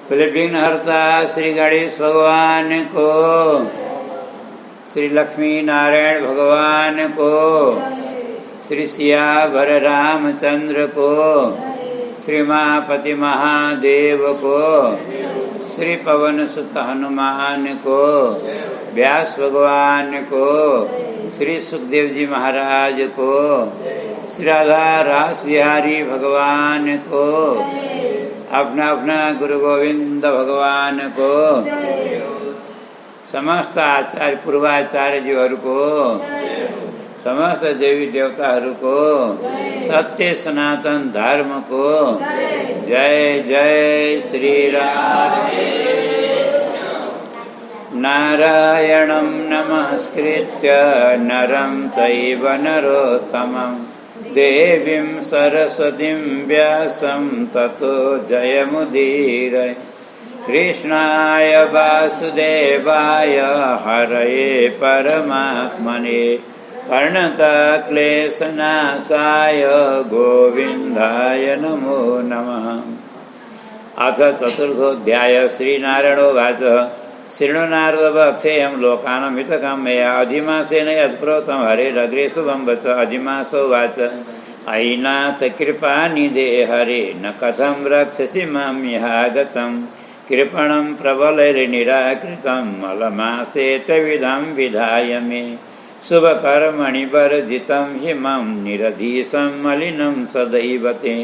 बोले विघ्नहर्ता श्री गणेश भगवान को, श्री लक्ष्मी नारायण भगवान को, श्री सियावर रामचंद्र को, श्री मापति महादेव को, श्री पवन सुत हनुमान को, व्यास भगवान को, श्री सुखदेव जी महाराज को, श्री राधा रास बिहारी भगवान को, अपना अपना गुरु गोविंद भगवान को, समस्त आचार्य पूर्वाचार्य जीवहरू को, समस्त देवी देवताहरू को, सत्य सनातन धर्म को जय जय श्री राम। नारायणं नमस्कृत्य नरं चैव नरोत्तमं देवीं सरस्वतीं व्यासं ततो जयमुदीरये। कृष्णाय वासुदेवाय हरये परमात्मने प्रणतक्लेशनाशाय गोविन्दाय नमो नमः। अथ चतुर्थोऽध्याय। श्रीनारायणोवाच शृणु नारद अक्षेयं लोकानां मया अधिमासेन यत्प्रोक्तं हरेरग्रे शुभं वच। अधिमासोवाच अयि नाथ कृपानिधे हरे न कथं रक्षसि मां ह्यागतं कृपणं प्रबलैर्निराकृतं मलमासेतविधं विधाय मे शुभकर्मणि वर्जितं हि मां निरधीशं मलिनं सदैव ते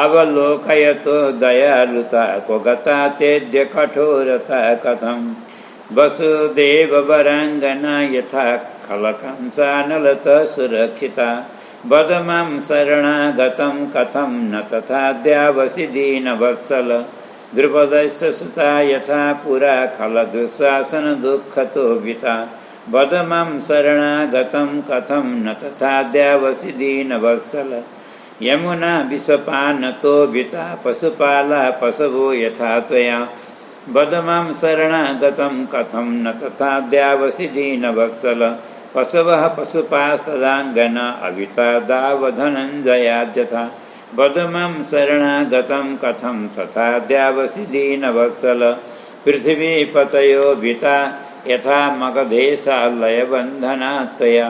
अवलोकयतो दयालुता को गता तेद्य कठोरता कथं वसुदेव वरांगना यथा खलकंसानलत सुरक्षिता वद मां शरणागतं कथं न तथा द्यावसि दीनवत्सल द्रुपदस्य सुता यथा पुरा खलदुःशासन दुःखतो विता वद मां शरणागतं कथं न तथा द्यावसि दीनवत्सल यमुना विषपानतो विता पशुपाला पशवो यथा त्वया वद मां शरणागतं कथं न तथा द्यावसि दीनवत्सल पशवः पशुपास्तदाङ्गना अविता दावधनञ्जयाद्यथा वद मां शरणागतं कथं तथा द्यावसि दीनवत्सल पृथिवीपतयो विता यथा मगधेशालयबन्धना त्वया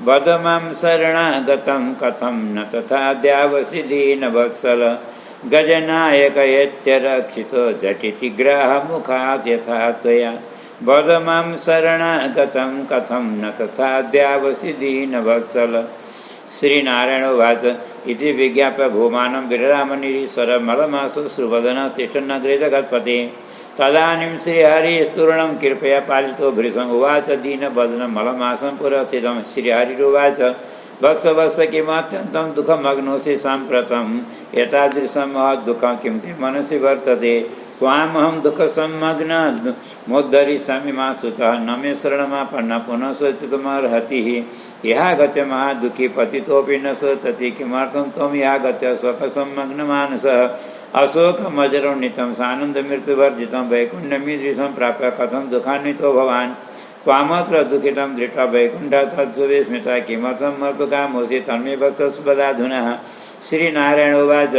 वद मां शरणागतं कथं न तथा द्यावसि दीनवत्सल गजनायकयत्यरक्षितो झटिति ग्राहमुखात् यथा त्वया वद मां शरणागतं कथं न तथा द्यावसि दीनवत्सल। श्रीनारायणोवाच इति विज्ञाप्य भूमानं विररामनिरीश्वरमलमासो श्रुवदन तिष्ठन्नग्रे जगत्पते। तदानीं श्रीहरिस्तूर्णं कृपया पालितो भृशम् उवाच दीनवदनं मलमासं पुरस्थितं। श्रीहरिरुवाच वत्स वत्स किमत्यन्तं दुःखमग्नोऽसि साम्प्रतम् एतादृशं महद्दुःखं किं ते मनसि वर्तते त्वामहं दुःखसम्मग्नः मोद्धरिष्यामि मा सुतः न मे शरणमापन्नः पुनः शोचितुमर्हतिः इहागत्य महादुःखी पतितोऽपि न शोचति किमर्थं त्वम् इहागत्य शोकसम्मग्नमानसः अशोकमजरोन्नितं सानन्दमृत्युवर्जितं वैकुण्ठमीदृशं प्राप्य कथं दुःखान्वितो भवान् त्वामत्र दुःखितं दृष्ट्वा वैकुण्ठात् तत्सुविस्मितः किमर्थं मर्तुकामोऽसि तन्मे वत्सस्पदाधुनः। श्रीनारायणोवाच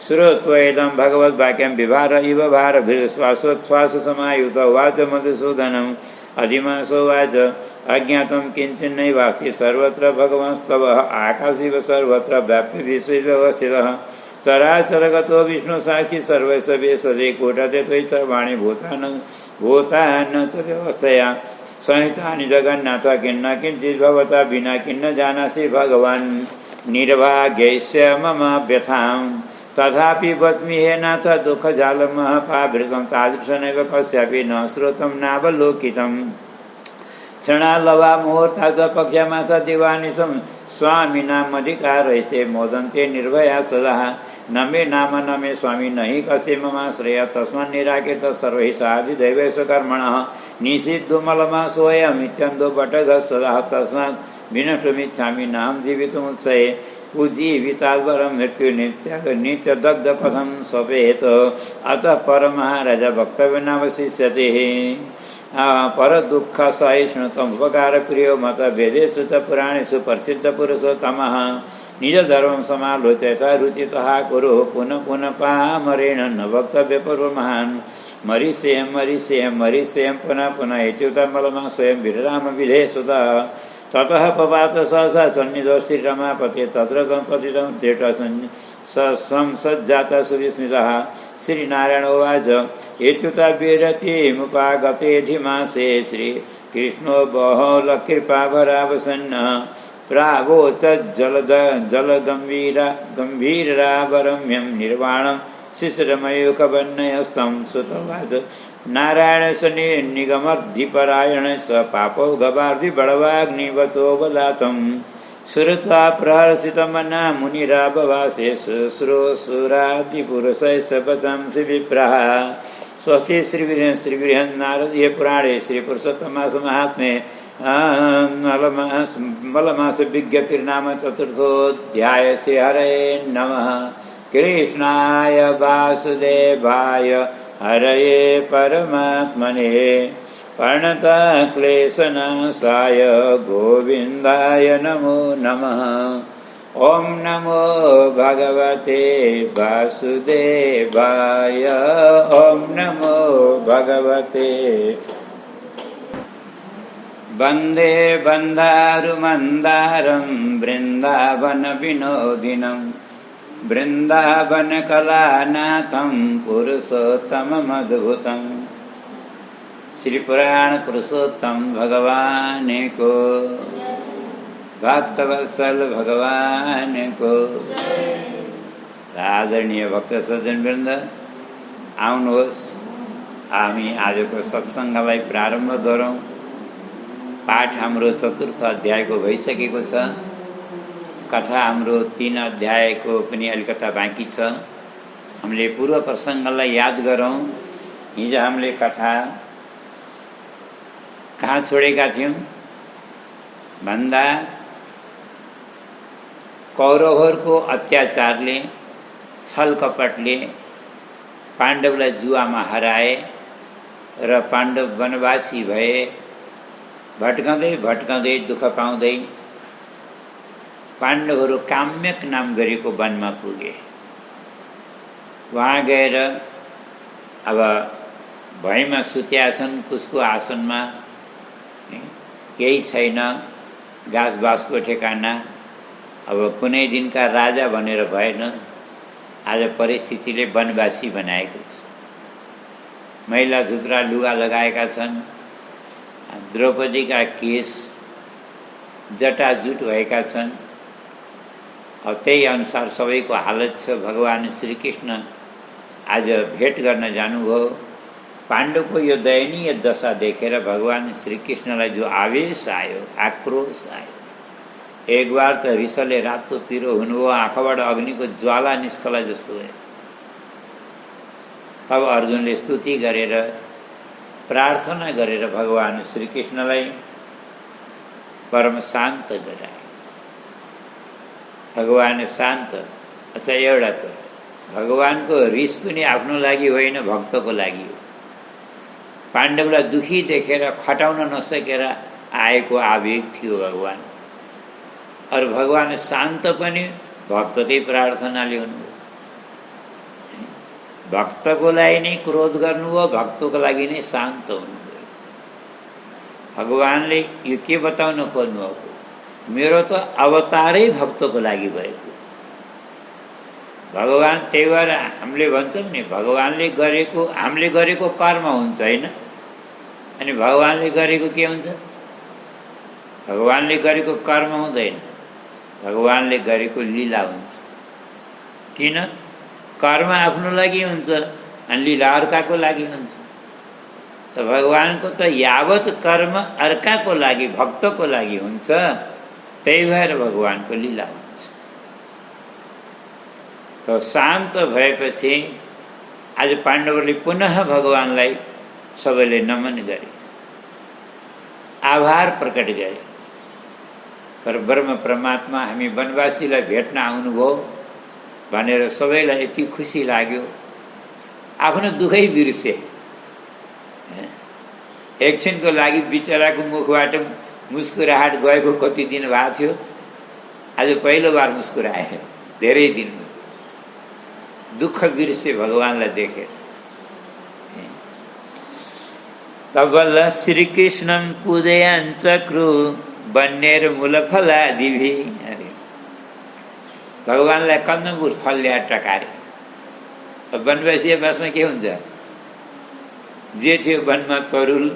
श्रुत्वैदं भगवद्वाक्यं विभार इव भारभिर्श्वासोच्छ्वाससमायुत उवाच मधुसूदनम्। अधिमासोवाच अज्ञातं किञ्चिन्नैवास्ति सर्वत्र भगवंस्तवः आकाशिव सर्वत्र व्याप्य विश्वव्यवस्थितः चराचरगतो विष्णुसाक्षी सर्वैः सदे कूटते त्वयि सर्वाणि भूतानि च व्यवस्थया संहितानि जगन्नाथ किन्न किञ्चिद्भवता विना किन्न जानासि भगवान् निर्भाग्यस्य मम व्यथां तथापि वच्मि हे नाथ दुःखजालमहापावृतं तादृशमेव कस्यापि न श्रुतं नावलोकितं क्षणालवा मुहूर्तात् पक्ष्यमास दिवानिशं स्वामिनामधिकारैस्ते मोदन्ते निर्भया सदा न मे नाम न मे स्वामी नहि कस्य ममाश्रय तस्मान् निराकृत सर्वैः साधिदैवैः स्वकर्मणः निषिद्धुमलमासोऽयमित्यन्दो बटगः सदा तस्मात् विनष्टुमिच्छामि नाम जीवितुमुत्सहे पूजीविताद्वरं मृत्युनित्यदग्ध कथं स्वपेत अतः परमहाराज वक्तव्यनावशिष्यते परदुःख सहिष्णुतम् उपकारप्रियो मत वेदेषु च पुराणेषु प्रसिद्धपुरुषोत्तमः निज धर्म समालोच्य रुचितः कुरु पुनः पुनः पामरेण न वक्तव्य पूर्व महान मरीष्येयं पुनः पुनः इत्युतमलमा स्वयं विराम विधे सुता ततः पपात सहसा सन्निधो श्रीरमापते तत्र तं पतितं संसज्जाता सुविस्मितः श्रीनारायण उवाच इत्युताभिरतिमुपागते धिमासे श्रीकृष्णो बहुलकृपाभरावसन्नः प्रावोचज्जलगम्भीरावरम्यं निर्वाणं शिशिरमयूखवन्नयस्तं सुतवाच नारायण निगमर्धिपरायण स पापौ गवार्धि बड़वाग्निवचो बलातं सुरत्वा प्रहर्षितमना मुनिराभवासे शुश्रूषुरादिपुरुषैः सबतांसि विप्रः स्वस्ति श्रीबृहन्नारदीय पुराणे श्रीपुरुषोत्तमास महात्म्ये मलमास विज्ञप्तिर्नाम चतुर्थोऽध्याय श्रीहरये नमः। कृष्णाय वासुदेवाय हरये परमात्मने प्रणतक्लेशनाशाय गोविन्दाय नमो नमः। ॐ नमो भगवते वासुदेवाय ॐ नमो भगवते वन्दे बन्धारुमन्दारं वृन्दावनविनोदिनं वृन्दावनकलानाथं पुरुषोत्तममद्भुतं श्रीपुराण पुरुषोत्तम भगवान को भक्तवत्सल भगवान को। आदरणीय भक्त सज्जनवृन्द आउनुहोस् हामी आजको सत्सङ्गलाई प्रारम्भ गरौँ। पाठ हाम्रो चतुर्थ अध्यायको भइसकेको छ। कथा हाम्रो 3 अध्यायको पनि अलिकता बाँकी छ। हामीले पूर्व प्रसङ्गलाई याद गरौँ। हिजो हामीले कथा कहाँ छोडेका थियौँ भन्दा कौरवहरूको अत्याचारले छल कपटले पाण्डवलाई जुवामा हराए र पाण्डव वनवासी भए। भटकाउँदै भटकाउँदै दुःख पाउँदै पाण्डवहरू काम्यक नाम गरेको वनमा पुगे। वहाँ गएर अब भैँमा सुत्या छन् कुसको आसनमा, केही छैन, घाँसबासको ठेकाना। अब कुनै दिनका राजा भनेर भएन, आज परिस्थितिले वनवासी बनाएको छ। महिला धुत्रा लुगा लगाएका छन्, द्रौपदीका केश जटाजुट भएका छन्। अब त्यही अनुसार सबैको हालत छ। भगवान श्रीकृष्ण आज भेट गर्न जानुभयो। पाण्डवको यो दयनीय दशा देखेर भगवान श्रीकृष्णलाई जो आवेश आयो, आक्रोश आयो, एक बार त रिसले रातो पिरो हुनुभयो, आँखाबाट अग्निको ज्वाला निस्कला जस्तो भयो। तब अर्जुनले स्तुति गरेर प्रार्थना गरेर भगवान श्रीकृष्णलाई परम शान्त गराए। भगवान शान्त। अच्छा, एउटा कुरा, भगवानको रिस पनि आफ्नो लागि होइन, भक्तको लागि हो। पाण्डवलाई दुखी देखेर खटाउन नसकेर आएको आवेग थियो भगवान। और भगवान शान्त पनि भक्तकै प्रार्थनाले हुनुभयो। भक्तको लागि नै क्रोध गर्नुभयो, भक्तको लागि नै शान्त हुनुभयो। भगवानले यो के बताउन खोज्नुभएको, मेरो त अवतारै भक्तको लागि भएको। भगवान त्यही भएर हामीले भन्छौँ नि, भगवानले गरेको कर्म हुन्छ होइन, अनि भगवानले गरेको के हुन्छ? भगवानले गरेको कर्म हुँदैन, भगवानले गरेको लीला हुन्छ। किन? कर्म आफ्नो लागि हुन्छ अनि लीला अर्काको लागि हुन्छ। त भगवानको त यावत कर्म अर्काको लागि, भक्तको लागि हुन्छ, त्यही भएर भगवानको लीला हुन्छ। त शान्त भएपछि आज पाण्डवहरूले पुनः भगवानलाई सबैले नमन गरे, आभार प्रकट गरे। पर ब्रह्म परमात्मा हामी वनवासीलाई भेट्न आउनुभयो भनेर सबैलाई यति खुसी लाग्यो। आफ्नो दुःखै बिर्से। एकछिनको लागि बिचराको मुखबाट मुस्कुराहट गएको कति दिन भएको थियो, आज पहिलो बार मुस्कुराए धेरै दिनमा, दुःख बिर्से भगवान्लाई देखेर। तबल्ल श्रीकृष्णं पूजयाञ्चक्रु वन्येर मूलफलादिभि। अरे भगवान्लाई कन्दमूल फल ल्याएर टकारे। वनवासी बासमा के हुन्छ, जे थियो वनमा तरुल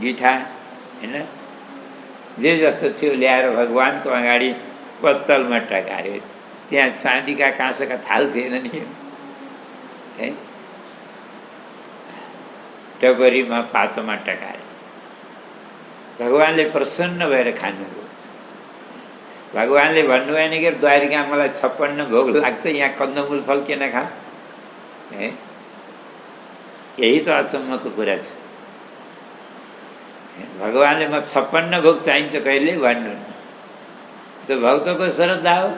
गिठा होइन जे जस्तो थियो ल्याएर भगवान्को अगाडि पत्तलमा टकार्यो। त्यहाँ चाँदीका काँसका थाल थिएन नि है, टबरीमा पातोमा टकारे। भगवान्ले प्रसन्न भएर खानुभयो। भगवान्ले भन्नुभएन कि द्वारिका मलाई 56 भोग लाग्छ, यहाँ कन्दमूल फल किन खा है। यही त अचम्मको कुरा छ। भगवान्ले म 56 भोग चाहिन्छ कहिले भन्नुहुन्न। त्यो भक्तको श्रद्धा हो।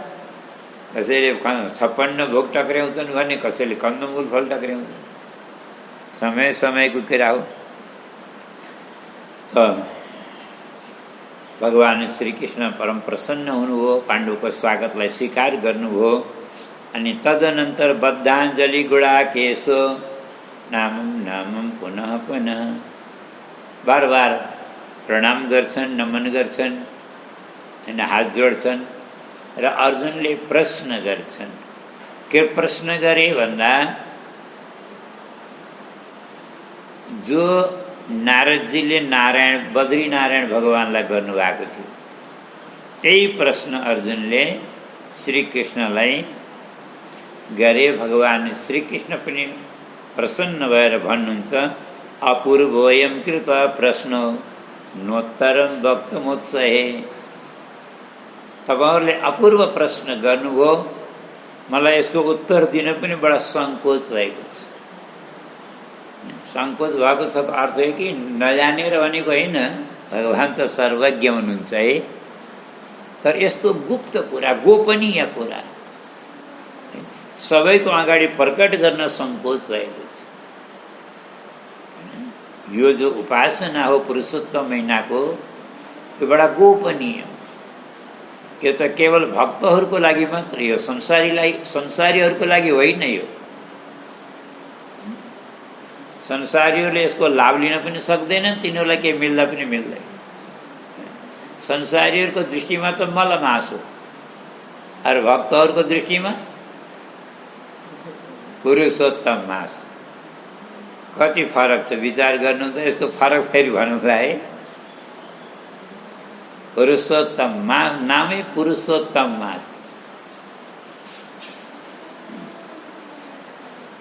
कसैले 56 भोग टक्र्याउँछन् भने कसैले कन्दमूल फल टक्र्याउँछन्। समय समयको कुरा हो। त भगवान श्रीकृष्ण परम प्रसन्न हुनुभयो, पाण्डवको स्वागतलाई स्वीकार गर्नुभयो। अनि तदनन्तर बद्धाञ्जलि गुडाकेशो नामम नामम पुनः पुनः बार बार प्रणाम गर्छन्, नमन गर्छन् होइन, हात जोड्छन् र अर्जुनले प्रश्न गर्छन्। के प्रश्न गरे भन्दा जो नारदजीले नारायण बद्रीनारायण भगवान्लाई गर्नुभएको थियो त्यही प्रश्न अर्जुनले श्रीकृष्णलाई गरे। भगवान श्रीकृष्ण पनि प्रसन्न भएर भन्नुहुन्छ, अपूर्वोऽयं कृत प्रश्नो नोत्तरं वक्तुमुत्सहे। तपाईँहरूले अपूर्व प्रश्न गर्नुभयो, मलाई यसको उत्तर दिन पनि बडा सङ्कोच भएको छ। सङ्कोच भएको छ अर्थ हो कि नजानेर भनेको होइन, भगवान् त सर्वज्ञ हुनुहुन्छ है। तर यस्तो गुप्त कुरा, गोपनीय कुरा सबैको अगाडि प्रकट गर्न सङ्कोच भएको छ। यो जो उपासना हो पुरुषोत्तम महिनाको, यो बडा गोपनीय हो। यो त केवल भक्तहरूको लागि मात्रै हो, संसारीहरूको लागि होइन। यो संसारीहरूले यसको लाभ लिन पनि सक्दैनन्, तिनीहरूलाई केही मिल्दा पनि मिल्दैन। संसारीहरूको दृष्टिमा त मलमास हो, अरू भक्तहरूको दृष्टिमा पुरुषोत्तम मास। कति फरक छ विचार गर्नु त। यसको फरक फेरि भन्नुलाई है, पुरुषोत्तम मास नामै पुरुषोत्तम मास।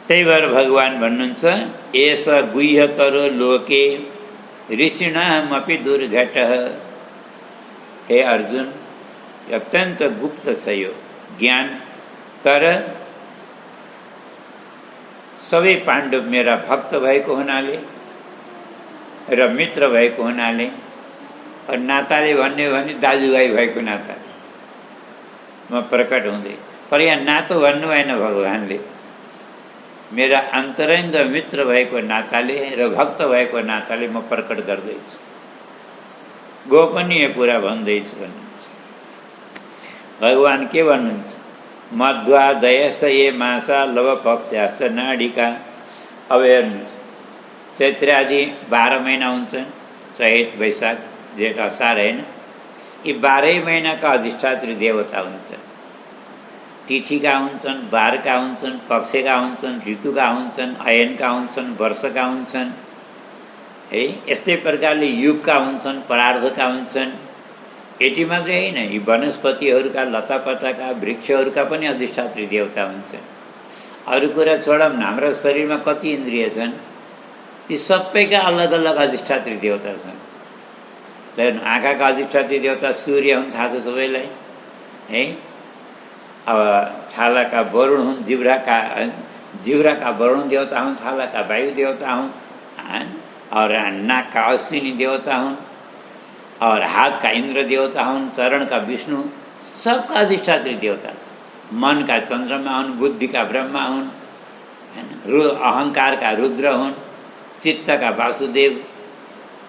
त्यही भएर भगवान् भन्नुहुन्छ, एष गुह्यतरो लोके ऋषिणामपि दुर्घटः। हे अर्जुन, अत्यन्त गुप्त छ यो ज्ञान। तर सबै पाण्डव मेरा भक्त भएको हुनाले र मित्र भएको हुनाले र नाताले भन्ने भने दाजुभाइ भएको नाताले म प्रकट हुँदै। पर यहाँ नातो भन्नु भएन भगवान्ले, मेरा अन्तरङ्ग मित्र भएको नाताले र भक्त भएको नाताले म प्रकट गर्दैछु, गोपनीय कुरा भन्दैछु भन्नुहुन्छ। भगवान् के भन्नुहुन्छ, मध्वादयश्च ये मासा लवपक्ष्याश्च नाडिका। अब हेर्नुहोस्, चैत्र आदि 12 महिना हुन्छन्, चैत वैशाख जेठ असार होइन। यी 12 महिनाका अधिष्ठात्री देवता हुन्छन्। तिथिका हुन्छन्, बारका हुन्छन्, पक्षका हुन्छन्, ऋतुका हुन्छन्, अयनका हुन्छन्, वर्षका हुन्छन् है। यस्तै प्रकारले युगका हुन्छन्, परार्धका हुन्छन्। यति मात्रै होइन, यी वनस्पतिहरूका, लतापताका, वृक्षहरूका पनि अधिष्ठात्री देवता हुन्छन्। अरू कुरा छोडौँ, हाम्रो शरीरमा कति इन्द्रिय छन्, ती सबैका अलग अलग अधिष्ठात्री देवता छन्। हेर्नु, आँखाका अधिष्ठात्री देवता सूर्य हुन्, थाहा छ सबैलाई है। अब छालाका वरुण हुन्, जिब्राका वरुण देवता हुन्, छालाका वायु देवता हुन्, और नाकका अश्विनी देवता हुन्, और हातका इन्द्र देवता हुन्, चरणका विष्णु, सबका अधिष्ठात्री देवता छ। मनका चन्द्रमा हुन्, बुद्धिका ब्रह्मा हुन्, अहङ्कारका रुद्र हुन्, चित्तका वासुदेव,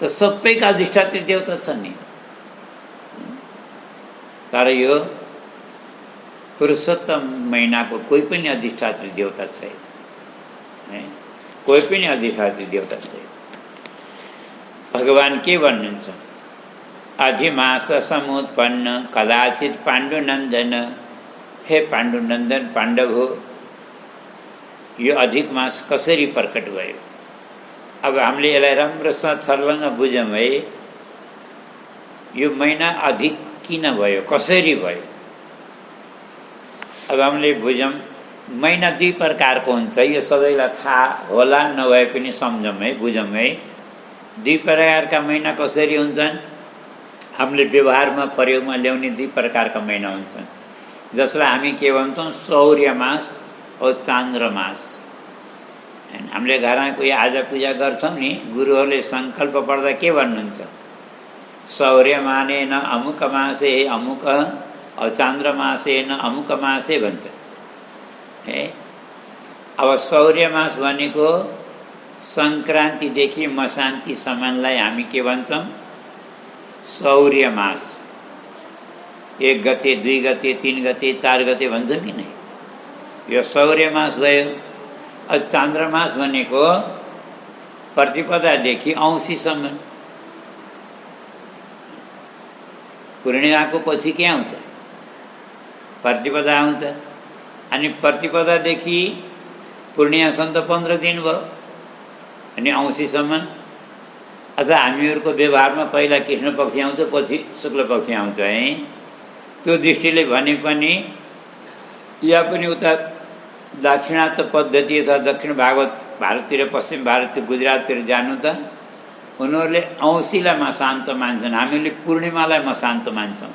त सबैका अधिष्ठात्री देवता छन् नि। तर यो पुरुषोत्तम महिनाको कोही पनि अधिष्ठात्री देवता छैन, कोही पनि अधिष्ठात्री देवता छैन। भगवान के भन्नुहुन्छ? अधिमास समुत्पन्न कदाचित पाण्डुनन्दन। हे पाण्डुनन्दन, पाण्डव हो, यो अधिक मास कसरी प्रकट भयो? अब हामीले यसलाई राम्रोसँग छर्लङ्ग बुझौँ है। यो महिना अधिक किन भयो, कसरी भयो? अब हामीले बुझौँ। महिना दुई प्रकारको हुन्छ, यो सबैलाई थाहा होला नभए पनि सम्झौँ है, बुझौँ है। दुई प्रकारका महिना कसरी हुन्छन्? हामीले व्यवहारमा प्रयोगमा ल्याउने दुई प्रकारका महिना हुन्छन्, जसलाई हामी के भन्छौँ? सौर्य मास और चान्द्र मास। हामीले घरमा कोही आज पूजा गर्छौँ नि, गुरुहरूले सङ्कल्प पढ्दा के भन्नुहुन्छ? सौर्य माने न अमुक मासे अमुक और चान्द्र मासे न अमुक मासे भन्छ है। अब सौर्य मास भनेको सङ्क्रान्तिदेखि मसान्तिसम्मलाई हामी के भन्छौँ? सौर्य मास। 1 गते 2 गते 3 गते 4 गते भन्छौँ कि नै, यो सौर्य मास भयो। अब चान्द्रमास भनेको प्रतिपदादेखि औँसीसम्म। पूर्णिमाको पछि के आउँछ? प्रतिपदा आउँछ। अनि प्रतिपदादेखि पूर्णिमासम्म त 15 दिन भयो, अनि औँसीसम्म। अझ हामीहरूको व्यवहारमा पहिला कृष्ण पक्ष आउँछ, पछि शुक्ल पक्ष आउँछ है। त्यो दृष्टिले भने पनि या पनि उता दाक्षिणात्य पद्धति अथवा दक्षिण भारततिर, पश्चिम भारततिर, गुजराततिर जानु त उनीहरूले औँसीलाई मसान्त मान्छन्, हामीले पूर्णिमालाई मसान्त मान्छौँ।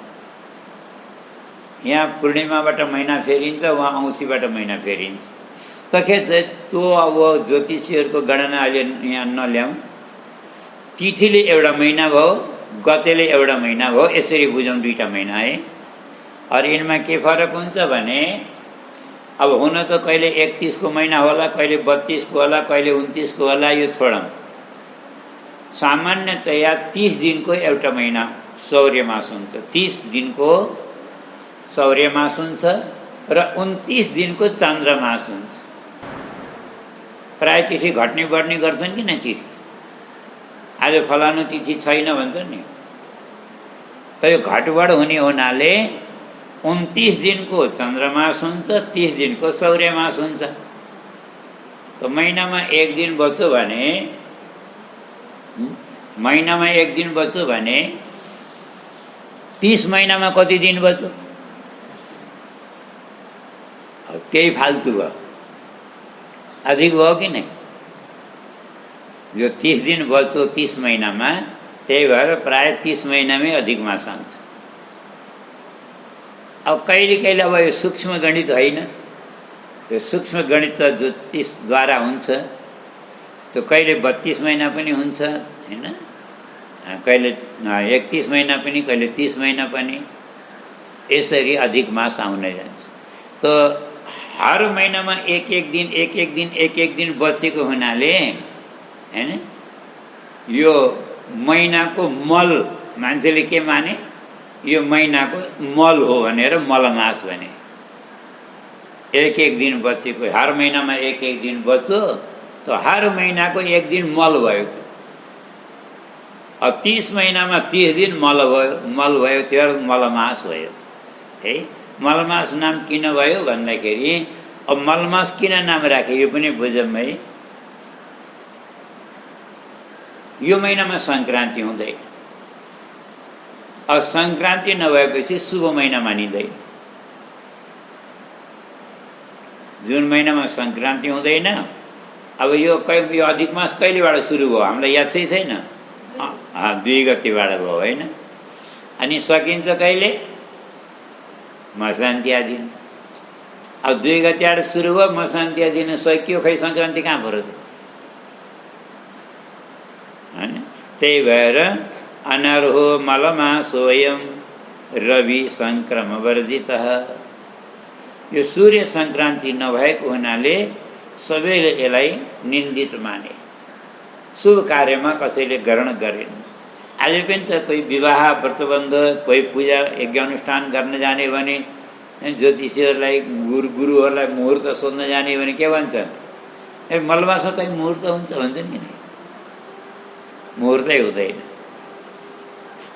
यहाँ पूर्णिमाबाट महिना फेरिन्छ, वहाँ औँसीबाट महिना फेरिन्छ। तखेत चाहिँ त्यो अब ज्योतिषीहरूको गणना अहिले यहाँ नल्याउँ। तिथिले एउटा महिना भयो, गतेले एउटा महिना भयो, यसरी बुझौँ दुईवटा महिना है। और यिनमा के फरक हुन्छ भने अब हुन त कहिले 31 को महिना होला, कहिले 32 को होला, कहिले 29 को होला, यो छोडौँ। सामान्यतया 30 दिनको एउटा महिना सौर्य मास हुन्छ। 30 दिनको सौर्य मास हुन्छ र 29 दिनको चन्द्र मास हुन्छ। प्राय तिथि घट्ने बढ्ने गर्छन् कि न तिथि। आज फलानु तिथि छैन भन्छ नि, त यो घटबढ हुने हुनाले 29 दिनको चन्द्रमास हुन्छ, 30 दिनको सौर्यमास हुन्छ। त महिनामा 1 दिन बच्यो भने, महिनामा 1 दिन बच्यो भने 30 महिनामा कति दिन बच्यो? त्यही फाल्तु भयो, अधिक भयो कि नै? जो 30 दिन बच्यो 30 महिनामा, त्यही भएर प्राय 30 महिनामै अधिक मास आउँछ। अब कहिले कहिले अब यो सूक्ष्म गणित होइन, यो सूक्ष्म गणित त ज्योतिषद्वारा हुन्छ। त्यो कहिले 32 महिना पनि हुन्छ हैन, कहिले 31 महिना पनि, कहिले 30 महिना पनि, यसरी अधिक मास आउँदै जान्छ। त हर महिनामा एक एक दिन बचेको हुनाले हैन, यो महिनाको मल मान्छेले के माने? यो महिनाको मल हो भनेर मलमास भने। एक दिन बचेको, हर महिनामा एक दिन बच्यो त हर महिनाको 1 दिन मल भयो। त अब 30 महिनामा 30 दिन मल भयो, त्यो मलमास भयो है। मलमास नाम किन भयो भन्दाखेरि, अब मलमास किन नाम राखे यो पनि बुझौँ है। यो महिनामा सङ्क्रान्ति हुँदैन। अब सङ्क्रान्ति नभएपछि शुभ महिना मानिँदैन। जुन महिनामा सङ्क्रान्ति हुँदैन। अब यो अधिक मास कहिलेबाट सुरु भयो हामीलाई याद चाहिँ छैन। 2 गतेबाट भयो होइन। अनि सकिन्छ कहिले? मसान्तिया दिन। अब 2 गतेबाट सुरु भयो, मसान्तिया दिन सकियो, खै सङ्क्रान्ति कहाँ पऱ्यो त हैन। त्यही भएर अनर्हो मलमासोऽयं रवि सङ्क्रम वर्जितः। यो सूर्य सङ्क्रान्ति नभएको हुनाले सबैले यसलाई निन्दित माने, शुभ कार्यमा कसैले ग्रहण गरेन। आज पनि त कोही विवाह व्रतबन्ध, कोही पूजा यज्ञ अनुष्ठान गर्न जाने भने ज्योतिषीहरूलाई गुरुहरूलाई मुहुर्त सोध्न जाने भने के भन्छन्? ए मलमासमा कहीँ मुहुर्त हुन्छ भन्छन् कि नै? मुहुर्तै हुँदैन।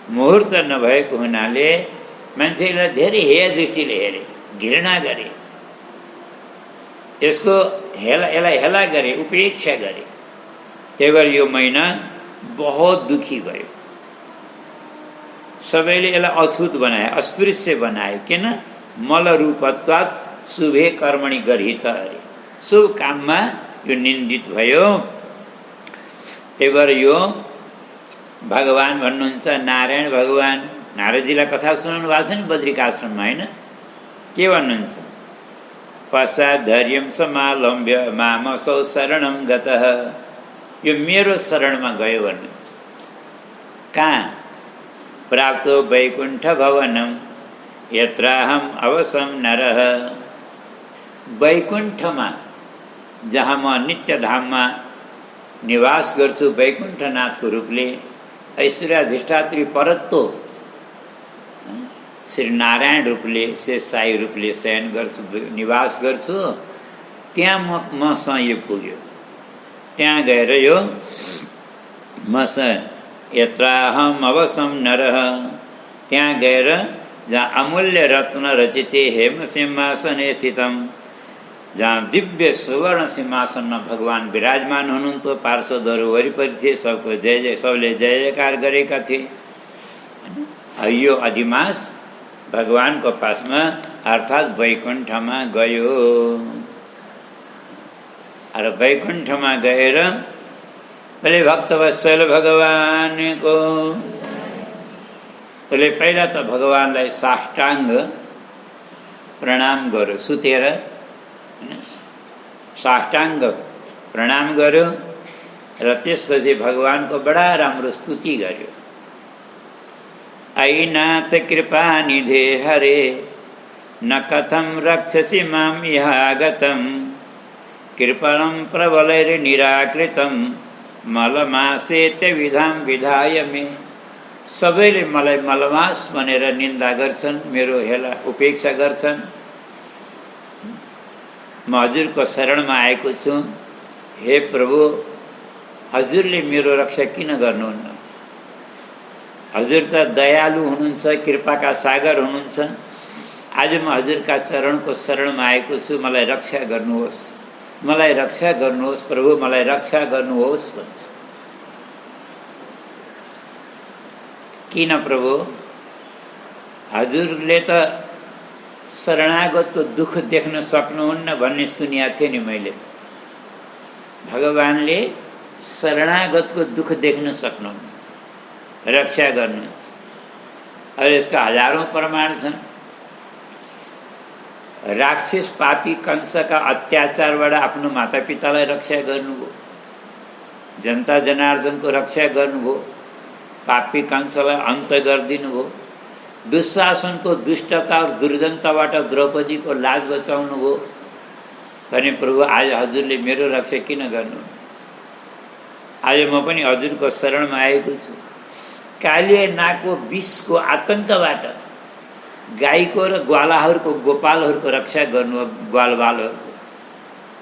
मुहुर्त नभएको हुनाले मान्छेलाई धेरै हेय दृष्टिले हेरे, घृणा गरे, यसलाई हेला गरे, उपेक्षा गरे। त्यही भएर यो महिना बहुत दुखी भयो। सबैले यसलाई अछुत बनाए, अस्पृश्य बनाए। किन? मल रूपत्वात् शुभे कर्मणि गरहित अरे, शुभ काममा यो निन्दित भयो। त्यही भएर यो भगवान भन्नुहुन्छ, नारायण भगवान नारदजीलाई कथा सुनाउनु भएको छ नि बद्रिकाश्रममा, होइन? के भन्नुहुन्छ? पश्चात् धैर्यं समालम्ब्य मामसौ शरणं गतः, यो मेरो शरणमा गयो भन्नुहुन्छ। कहाँ? प्राप्तो वैकुण्ठ भवनं यत्राहम अवसं नरः, वैकुण्ठमा जहाँ म नित्यधाममा निवास गर्छु वैकुण्ठनाथको रूपले, ऐश्वर्याधिष्ठात्री परत्तो श्री नारायण रूपले, शेषशाही रूपले शयन गर्छु, निवास गर्छु। त्यहाँ मसँग यो पुग्यो। त्यहाँ गएर यो मसँग यत्राहम अवसं नरः, त्यहाँ गएर जहाँ अमूल्य रत्न रचिते हेम सिंहासने स्थितम, जहाँ दिव्य सुवर्ण सिंहासनमा भगवान विराजमान हुनुहुन्थ्यो, पार्षदहरू वरिपरि थिए, सबले जय जयकार गरेका थिए। यो अधिमास भगवानको पासमा अर्थात् वैकुण्ठमा गयो। र वैकुण्ठमा गएर पहिले भक्तवत्सल भगवानको, पहिले पहिला त भगवानलाई साष्टाङ्ग प्रणाम गर्यो, सुतेर साष्टाङ्ग प्रणाम गर्यो। र त्यसपछि भगवानको बडा राम्रो स्तुति गर्यो। ऐनाथ कृपा निधे हरे न कथं रक्षसि मां इहागतं, कृपणं प्रबलैर्निराकृतं मलमासेत्य विधां विधाय मे। सबैले मलाई मलमास भनेर निन्दा गर्छन्, मेरो हेला उपेक्षा गर्छन्। म हजुरको शरणमा आएको छु। हे प्रभु, हजुरले मेरो रक्षा किन गर्नुहुन्न? हजुर त दयालु हुनुहुन्छ, कृपाका सागर हुनुहुन्छ। आज म हजुरका चरणको शरणमा आएको छु, मलाई रक्षा गर्नुहोस्, मलाई रक्षा गर्नुहोस् प्रभु, मलाई रक्षा गर्नुहोस् भन्छ। किन प्रभु? हजुरले त शरणागतको दुःख देख्न सक्नुहुन्न भन्ने सुनिएको थिएँ नि मैले। भगवानले शरणागतको दुःख देख्न सक्नुहुन्न, रक्षा गर्नुहुन्छ। और यसका हजारौं प्रमाण छन्। राक्षस पापी कंसका अत्याचारबाट आफ्नो मातापितालाई रक्षा गर्नुभयो, जनता जनार्दनको रक्षा गर्नुभयो, पापी कंसलाई अन्त गरिदिनु भयो, दुशासनको दुष्टता और दुर्जनताबाट द्रौपदीको लाज बचाउनु भयो भने प्रभु आज हजुरले मेरो रक्षा किन गर्नु? आज म पनि हजुरको शरणमा आएको छु। कालिया नागको विषको आतंकबाट गाईको र ग्वालाहरूको, गोपालहरूको रक्षा गर्नु, ग्वालबालहरूको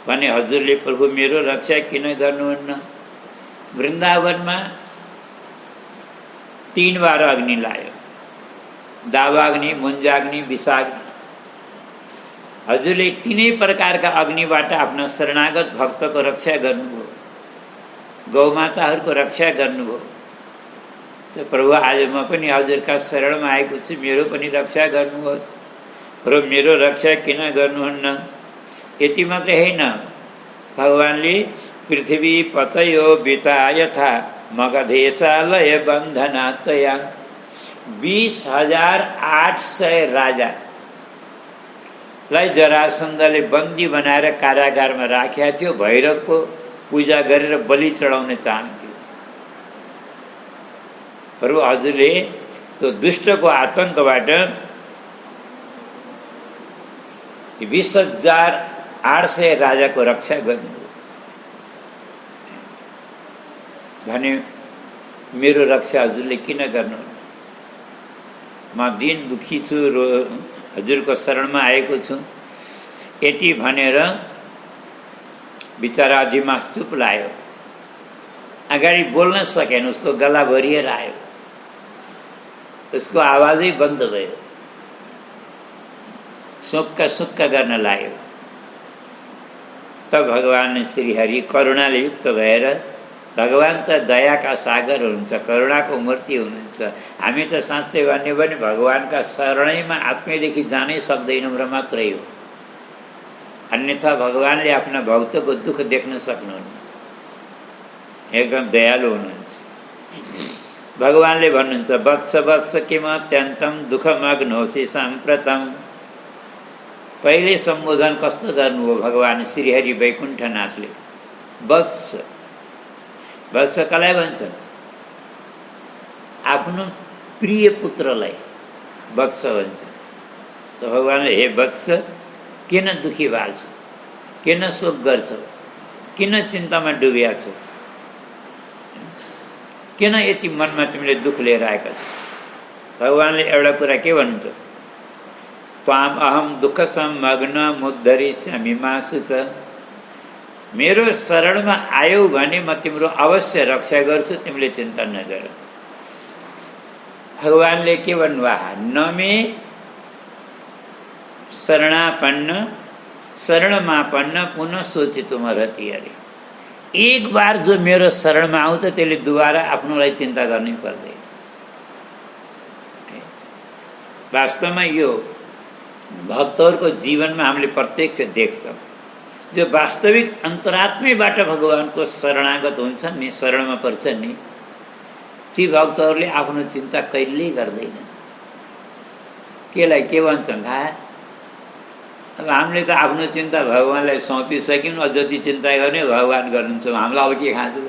भने हजुरले प्रभु मेरो रक्षा किन गर्नुहुन्न? वृन्दावनमा 3 बार अग्नि लायो, दावाग्नि, मुञ्जाग्नि, विषाग्नि। हजुरले 3 प्रकारका अग्निबाट आफ्ना शरणागत भक्तको रक्षा गर्नुभयो, गौमाताहरूको रक्षा गर्नुभयो। तो प्रभु आज म पनि हजुरका शरणमा आएको छु, मेरो पनि रक्षा गर्नुहोस्। प्रभु मेरो रक्षा किन गर्नुहुन्न? यति मात्रै होइन, भगवानले पृथ्वी पतयो बिताय था मगधेशालय बन्धनातया 20,800 राजालाई जरासन्धले बन्दी बनाएर कारागारमा राखेका थियो। भैरवको पूजा गरेर बलि चढाउन चाहन्थ्यो। प्रभु हजुरले त्यो दुष्टको आतंकबाट 20,800 राजाको रक्षा गर्नुभयो भने मेरो रक्षा हजुरले किन गर्नु? म दिन दुखी छु, हजुरको शरणमा आएको छु यति भनेर बिचरा अझिमा चुप लाग्यो। अगाडि बोल्न सकेन, उसको गला भरिएर आयो, उसको आवाजै बन्द भयो, सुक्क गर्न लाग्यो। तब भगवान श्रीहरि करुणाले युक्त भएर, भगवान त दयाका सागर हुनुहुन्छ, करुणाको मूर्ति हुनुहुन्छ। हामी त साँच्चै भन्यो भने भगवानका शरणैमा आत्मीयदेखि जानै सक्दैनौँ र मात्रै हो। अन्यथा भगवानले आफ्ना भक्तको दुःख देख्न सक्नुहुन्न, एकदम दयालु हुनुहुन्छ। भगवानले भन्नुहुन्छ वत्स वत्स किम अत्यन्तम दुःखमग्नोऽसि साम्प्रतम। पहिले सम्बोधन कस्तो गर्नुभयो भगवान श्रीहरि वैकुण्ठनाथले? वत्स, वत्स कसलाई भन्छन्? आफ्नो प्रिय पुत्रलाई वत्स भन्छन्। त भगवानले हे वत्स किन दुखी भएको छौ, किन शोक गर्छौ, किन चिन्तामा डुबिया छौ, किन यति मनमा तिमीले दुःख लिएर आएका छौ? भगवानले एउटा कुरा के भन्नुहुन्छ? त्वाम अहम दुःख सम्मग्न मुद्धरिष्यामि मा शुच। मेरो शरणमा आयौ भने म तिम्रो अवश्य रक्षा गर्छु, तिमीले चिन्ता नगर। भगवानले के भन्नुभयो? न मे शरणापन्न शरणमापन्न पुनः सोचितुमर्हति। अरे एक बार जो मेरो शरणमा आउँछ त्यसले दुबारा आफ्नोलाई चिन्ता गर्नै पर्दैन। वास्तवमा यो भक्तहरूको जीवनमा हामीले प्रत्यक्ष देख्छौँ। जो वास्तविक अन्तरात्मैबाट भगवानको शरणागत हुन्छन् नि, शरणमा पर्छन् नि, ती भक्तहरूले आफ्नो चिन्ता कहिल्यै गर्दैन। केलाई के भन्छन् थाहा? अब हामीले त आफ्नो चिन्ता भगवानलाई सौंपिसक्यौँ, अझ जति चिन्ता गर्ने भगवान गर्नुहुन्छ, हामीलाई अब के खाँचो?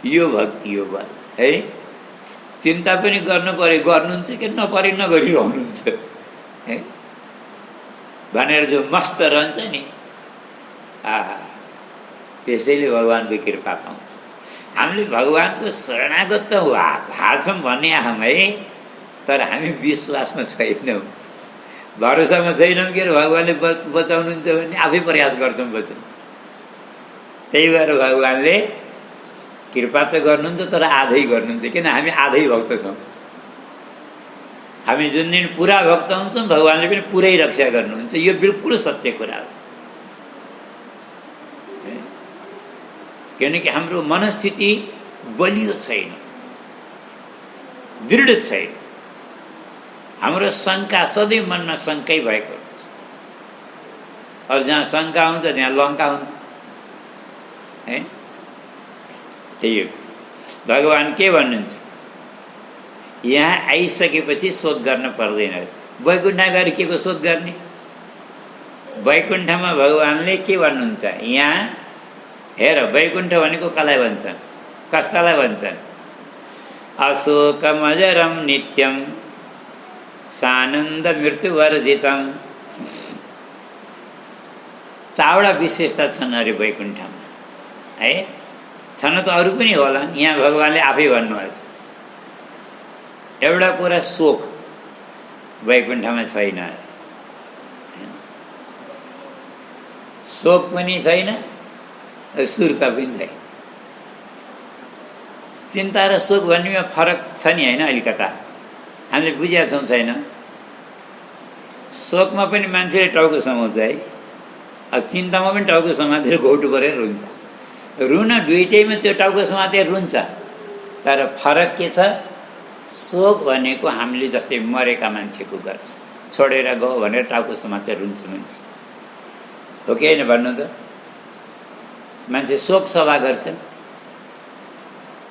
यो भक्ति हो बल है। चिन्ता पनि गर्नु पऱ्यो, गर्नुहुन्छ कि नपरे नगरिरहनुहुन्छ है भनेर जो मस्त रहन्छ नि, आहा, त्यसैले भगवानको कृपा पाउँछ। हामीले भगवानको शरणागत त भाछौँ भन्ने आम है, तर हामी विश्वासमा छैनौँ, भरोसामा छैनौँ कि भगवानले बचाउनुहुन्छ भने आफै प्रयास गर्छौँ बचाउनु। त्यही भएर भगवानले कृपा त गर्नुहुन्छ तर आधै गर्नुहुन्छ, किन हामी आधै भक्त छौँ। हामी जुन दिन पुरा भक्त हुन्छौँ भगवानले पनि पुरै रक्षा गर्नुहुन्छ। यो बिल्कुल सत्य कुरा हो, किनकि हाम्रो मनस्थिति बलियो छैन, दृढ छैन। हाम्रो शङ्का सधैँ मनमा शङ्कै भएको हुन्छ, और जहाँ शङ्का हुन्छ त्यहाँ लङ्का हुन्छ है। त्यही भगवान के भन्नुहुन्छ? यहाँ आइसकेपछि शोक गर्न पर्दैन। वैकुण्ठ गएर के को शोक गर्ने? वैकुण्ठमा भगवानले के भन्नुहुन्छ? यहाँ हेर, वैकुण्ठ भनेको कसलाई भन्छन्, कस्तालाई भन्छन्? अशोकमजरम नित्यम सानन्द मृत्युवर्जितम। चारवटा विशेषता छन् अरे वैकुण्ठमा है। छन त अरू पनि होला, यहाँ भगवानले आफै भन्नुभएको छ। एउटा कुरा शोक वैकुण्ठमा छैन, शोक पनि छैन, सुर्ता पनि छैन। चिन्ता र शोक भन्नेमा फरक छ नि होइन? अलिकता हामीले बुझेका छौँ छैन? शोकमा पनि मान्छेले टाउको समाउँछ है, चिन्तामा पनि टाउको समातेर घोटु परेर रुन्छ। रुन दुइटैमा त्यो टाउको समातेर रुन्छ, तर फरक के छ? शोक भनेको हामीले जस्तै मरेका मान्छेको गर्छ, छोडेर गयो भनेर टाउको समातेर रुन्छ मान्छे, हो कि होइन भन्नु त? मान्छे शोक सभा गर्छन्।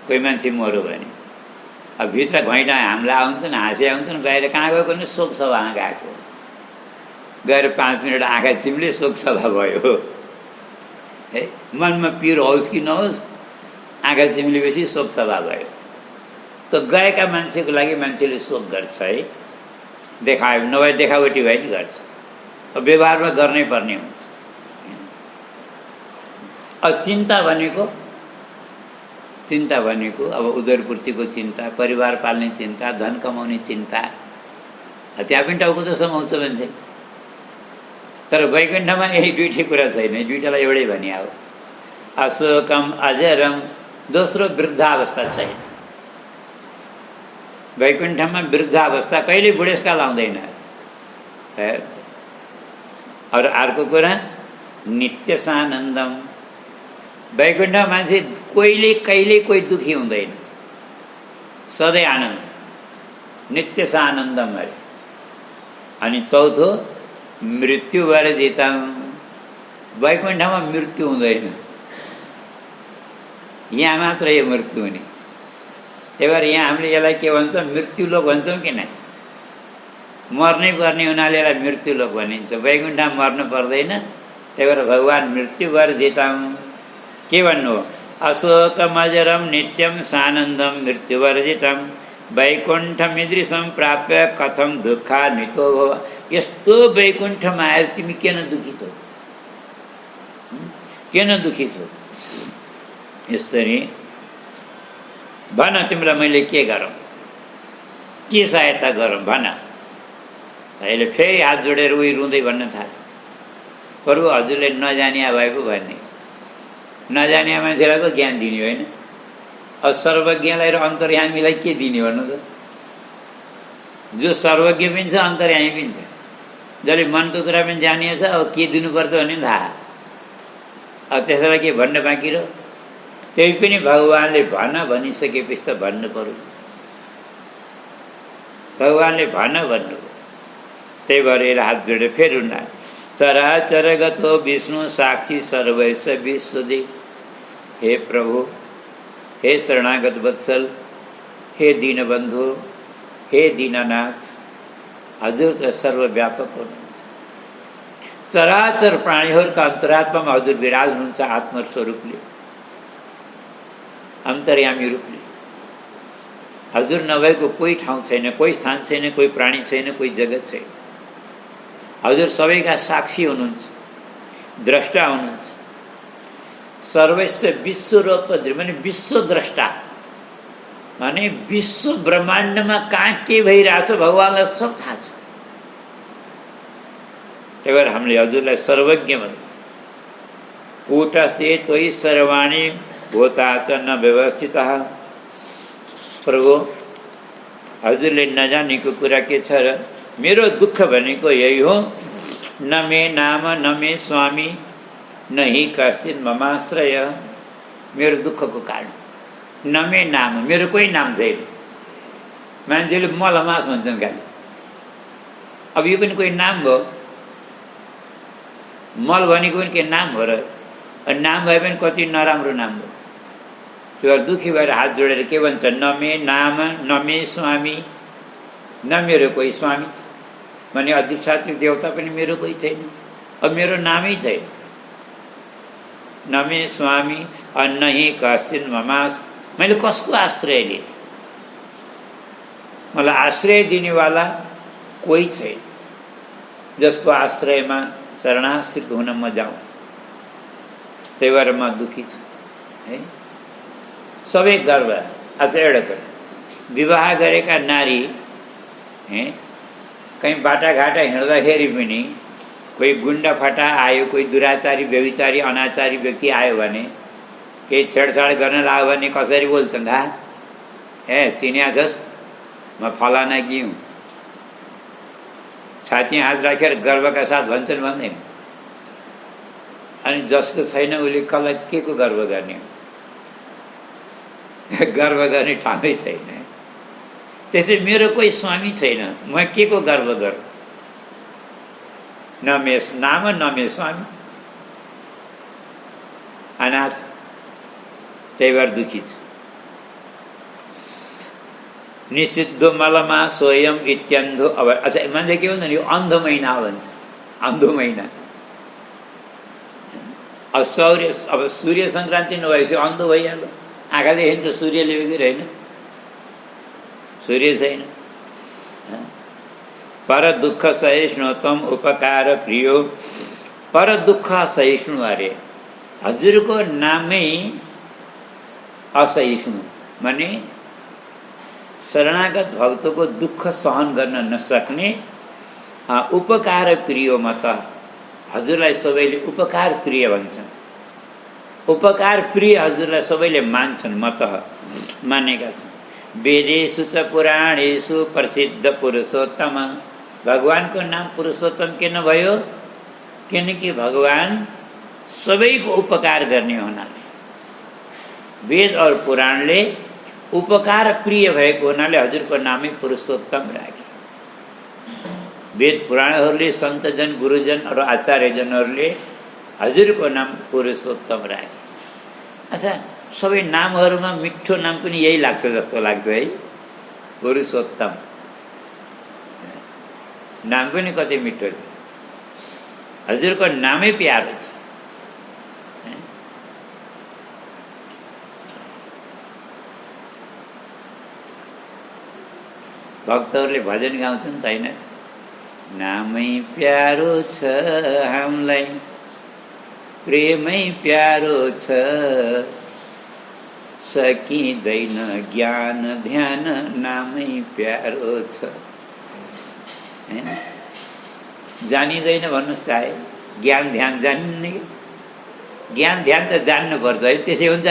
कोही मान्छे मऱ्यो भने अब भित्र घैँटा हामीलाई आउँछन्, हाँसिया आउँछन्, बाहिर कहाँ गएको भने शोक सभा गएको, गएर 5 मिनट आँखा चिम्ले शोक सभा भयो है। मनमा पिर होस् कि नहोस्, आँखा चिम्लेपछि शोक सभा भयो। त गएका मान्छेको लागि मान्छेले शोक गर्छ है, देखायो नभए देखावटी भए नि गर्छ, अब व्यवहारमा गर्नै पर्ने हुन्छ। अब चिन्ता भनेको अब उदरपूर्तिको चिन्ता, परिवार पाल्ने चिन्ता, धन कमाउने चिन्ता त्यहाँ पनि टाउको त समाउँछ भन्थे। तर वैकुण्ठमा यही दुईटै कुरा छैन, दुईटालाई एउटै भनि हो। अशोकम अजरम, दोस्रो वृद्धावस्था छैन। वैकुण्ठमा वृद्धावस्था कहिले बुढेसकाल आउँदैन। और अर्को कुरा नित्य सानन्दम, वैकुण्ठमा मान्छे कहिले कोही दुखी हुँदैन, सधैँ आनन्द, नित्य सानन्दम अरे। अनि चौथो मृत्यु वर्जितम, वैकुण्ठमा मृत्यु हुँदैन, यहाँ मात्र यो मृत्यु हुने। त्यही भएर यहाँ हामीले यसलाई के भन्छ, मृत्युलोक भन्छौँ कि नै, मर्नै पर्ने हुनाले यसलाई मृत्युलोक भनिन्छ। वैकुण्ठमा मर्नु पर्दैन, त्यही भएर भगवान् मृत्यु वर्जितम। के भन्नु हो, अशोकमजरम नित्यम सानन्दम मृत्युवर्जितम वैकुण्ठमिदृशं प्राप्य कथम दुःखान्वितो भव। यस्तो वैकुण्ठमा आएर तिमी किन दुखी छौ, किन दुखी छौ? यसरी भन, तिमीलाई मैले के गरौँ, के सहायता गरौँ भन। अहिले फेरि हात जोडेर उही रुँदै भन्न थाल्यो, प्रभु हजुरले नजानिया भए पो भन्ने, नजानिया मान्छेलाई पो ज्ञान दिने होइन। अब सर्वज्ञलाई र अन्तर्यामीलाई के दिने भन्नु त? जो सर्वज्ञ पनि छ अन्तर्यामी पनि छ, जसले मनको कुरा पनि जानिएछ, अब के दिनुपर्छ भन्ने थाहा। अब त्यसलाई के भन्न बाँकी रह्यो? त्यही पनि भगवान्ले भन भनिसकेपछि त भन्नु पर्यो, भगवान्ले भन भन्नु। त्यही भएर हात जोडेर फेरि उना, चराचरगतो विष्णु साक्षी सर्वैश्व विश्वदे। हे प्रभु, हे शरणागत वत्सल, हे दीनबन्धु, हे दीननाथ, हजुर त सर्वव्यापक हुनुहुन्छ। चराचर प्राणीहरूका अन्तरात्मामा हजुर विराज हुनुहुन्छ आत्मस्वरूपले, अन्तर्यामी रूपले। हजुर नभएको कोही ठाउँ छैन, कोही स्थान छैन, कोही प्राणी छैन, कोही जगत छैन। हजुर सबैका साक्षी हुनुहुन्छ, द्रष्टा हुनुहुन्छ। सर्वस्व विश्वरूप माने विश्व द्रष्टा, माने विश्व ब्रह्माण्डमा कहाँ के भइरहेछ भगवान्लाई सब थाहा छ। त्यही भएर हामीले हजुरलाई सर्वज्ञ भन्छ। कूटस्थे त्वयि सर्वाणि भूता च न व्यवस्थितः। प्रभु, हजुरले नजानेको कुरा के छ र? मेरो दुःख भनेको यही हो, न मे नाम न मे स्वामी न हि कश्चित् ममाश्रय। मेरो दुःखको कारण न मे नाम, मेरो कोही नाम छैन। मान्छेले मलमास भन्छन् खालि। अब यो पनि कोही नाम भयो, मल भनेको पनि के नाम हो र? नाम भए पनि कति नराम्रो नाम हो। त्यो दुखी भएर हात जोडेर के भन्छ, न मे नाम न मे स्वामी, न मेरो कोही स्वामी छ भने अधिष्ठात्री देवता पनि मेरो कोही छैन, अब मेरो नामै छैन। न मे स्वामी न हि कश्चित् ममास, मैले कसको आश्रय लिएँ? मलाई आश्रय दिनेवाला कोही छैन, जसको आश्रयमा शरणाश्रित हुन म जाउँ। त्यही भएर म दुखी छु है। सबै गर्व। अझ एउटा कुरा, विवाह गरेका नारी कहीँ बाटाघाटा हिँड्दाखेरि पनि कोही गुन्डा फटा आयो, कोही दुराचारी व्यभिचारी अनाचारी व्यक्ति आयो भने, केही छेडछाड गर्न लाग्यो भने कसरी बोल्छन् थाहा? चिन्या छस्, म फलाना कि हुँ। छाती हात राखेर गर्वका साथ भन्छन् भन्दैन। अनि जसको छैन उसले कसलाई के को गर्व गर्ने? गर्व गर्ने ठाउँै छैन। त्यसै मेरो कोही स्वामी छैन, म के को गर्व गरौँ? न मे नाम न मे स्वामी, अनाथ। त्यही भएर दुखी छु। निषिद्ध मलमा स्वयं इत्यन्धो। अब अच्छा, मान्छे के भन्छ नि, यो अन्धो महिना भन्छ, अन्धो महिना। अब सूर्य सङ्क्रान्ति नभएपछि अन्धो भइहाल्यो, आँखाले हेर्नु त सूर्यले बिग्र होइन, सूर्य छैन। पर दुःख सहिष्णु तम उपकार प्रियो। पर दुःख सहिष्णु अरे, हजुरको नामै असहिष्णु, माने शरणागत भक्तको दुःख सहन गर्न नसक्ने उपकार प्रिय म त। हजुरलाई सबैले उपकार प्रिय भन्छन्, उपकार प्रिय हजुरलाई सबैले मान्छन्, म त मानेका छन्। वेदेषु च पुराणेषु प्रसिद्ध पुरुषोत्तम। भगवानको नाम पुरुषोत्तम किन भयो? किनकि भगवान सबैको उपकार गर्ने हुनाले, वेद और पुराणले उपकार प्रिय भएको हुनाले हजुरको नामै पुरुषोत्तम राखे। वेद पुराणहरूले, सन्तजन, गुरुजन र आचार्यजनहरूले हजुरको नाम पुरुषोत्तम राखे। अच्छा, सबै नामहरूमा मिठो नाम पनि यही लाग्छ जस्तो लाग्छ है, पुरुषोत्तम। नाम पनि कति मिठो छ, हजुरको नामै प्यारो छ। भक्तहरूले भजन गाउँछन् त होइन? नामै प्यारो छ हामीलाई, प्रेमै प्यारो छ, सकिँदैन ज्ञान ध्यान नामै प्यारो छ। हैन, जानिँदैन भन्नुहोस् चाहे ज्ञान ध्यान जानिन्न कि? ज्ञान ध्यान त जान्नुपर्छ है, त्यसै हुन्छ।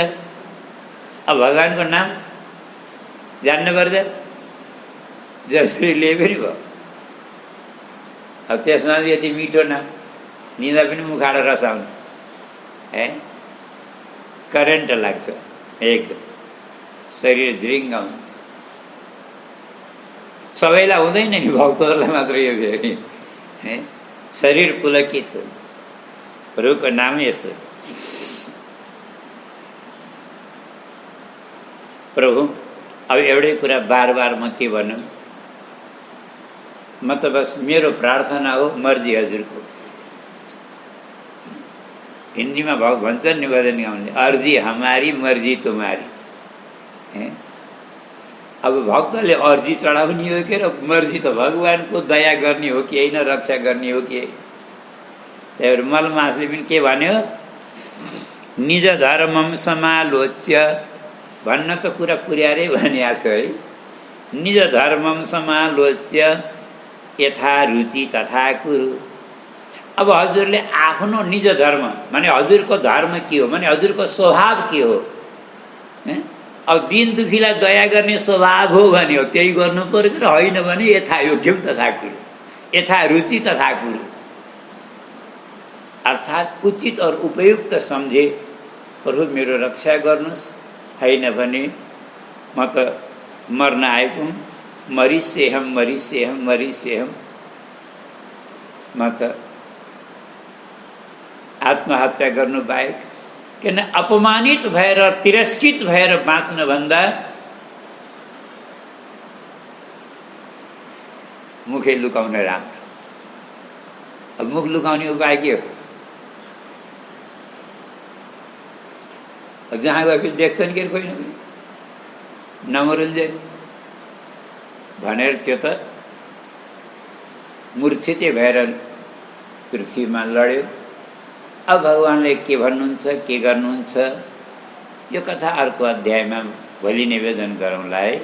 अब भगवानको नाम जान्नुपर्छ, जसरी लिए पनि भयो। अब त्यसमा यति मिठो नाम, निदा पनि मुखाबाट रस आउने है, करेन्ट लाग्छ एकदम, शरीर झ्रिङ्ग हुन्छ। सबैलाई हुँदैन नि, भक्तहरूलाई मात्र यो फेरि है, शरीर पुलकित हुन्छ। प्रभुको नामै यस्तो। प्रभु अब एउटै कुरा बार बार म के भनौँ, म त बस मेरो प्रार्थना हो, मर्जी हजुरको। हिन्दीमा भन्छन् नि भजन गाउने, अर्जी हमारी मर्जी तुम्हारी। अब भक्तले अर्जी चढाउने हो कि, र मर्जी त भगवानको दया गर्ने हो कि होइन, रक्षा गर्ने हो कि। त्यही भएर मलमासले पनि के भन्यो, निज धर्मम समालोच्य, भन्न त कुरा पुर्याएरै भनिएको छ है। निज धर्मम समालोच्य यथा रुचि तथा कुरु। अब हजुरले आफ्नो निज धर्म माने हजुरको धर्म के हो भने हजुरको स्वभाव के हो? अब दिन दुखीलाई दया गर्ने स्वभाव हो भने हो त्यही गर्नु पर्यो, र होइन भने यथा योग्यम तथा कुरु, यथा रुचि तथा कुरु। अर्थात् उचित और उपयुक्त सम्झे प्रभु मेरो रक्षा गर्नुहोस्, होइन भने म त मर्न आएको हुँ, मरिसेहम मरिसेहम मरिसेहम, म त आत्महत्या गर्नु बाहेक। किन अपमानित भएर तिरस्कृत भएर बाँच्न भन्दा मुखै लुकाउन राम्रो। अब मुख लुकाउने उपाय के हो? जहाँ गए देख्छन् कि कोही न कोही नमरुन्जेल भनेर त्यो त मूर्छितै भएर पृथ्वीमा लड्यो। अब भगवानले के भन्नुहुन्छ, के गर्नुहुन्छ, यो कथा अर्को अध्यायमा भोलि निवेदन गरौँला है।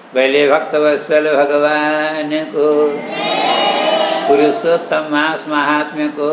पहिले भक्तवत्सल भगवानको पुरुषोत्तम मास महात्म्यको